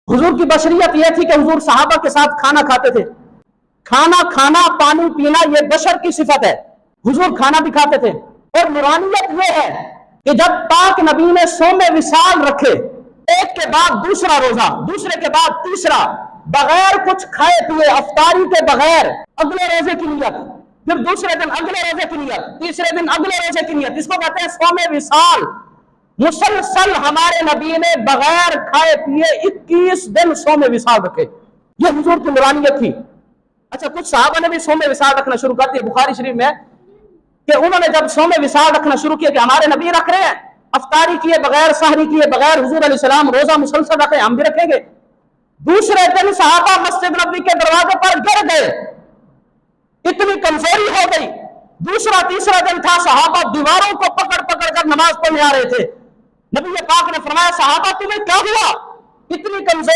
हुजूर की बशरियत यह थी कि हुजूर सहाबा के साथ खाना खाते थे। खाना खाना, पानी पीना, ये बशर की सिफत है। हुजूर खाना भी खाते थे। और नूरानियत ये है कि जब पाक नबी ने सोमे विसाल रखे, एक के बाद दूसरा रोजा, दूसरे के बाद तीसरा, बगैर कुछ खाए पिए, अफ्तारी के बगैर, अगले रोजे की नियत, फिर दूसरे दिन अगले रोजे की नियत, तीसरे दिन अगले रोजे की नियत, इसको कहते हैं सोमे विसाल। मुसलसल हमारे नबी ने बगैर खाए पिए 21 दिन सोमे विसाल रखे। ये हुजूर की नूरानियत थी। अच्छा, कुछ सहाबा ने भी सोमे विसाल रखना शुरू कर दिया। बुखारी शरीफ में कि उन्होंने जब सोमे विसाल रखना शुरू किया कि हमारे नबी रख रहे हैं, अफ्तारी किए बगैर, सहरी किए बगैर, हुजूर अलैहिस्सलाम रोजा मुसलसल रखे, हम भी रखेंगे। दूसरे दिन सहाबा मस्जिद नबी के दरवाजे पर गिर गए, इतनी कमजोरी हो गई। दूसरा तीसरा दिन था, सहाबा दीवारों को पकड़ पकड़ कर नमाज पढ़ने आ रहे थे। नबी पाक ने फरमाया, सहाबा तुम्हें क्या हुआ, इतनी कमजोरी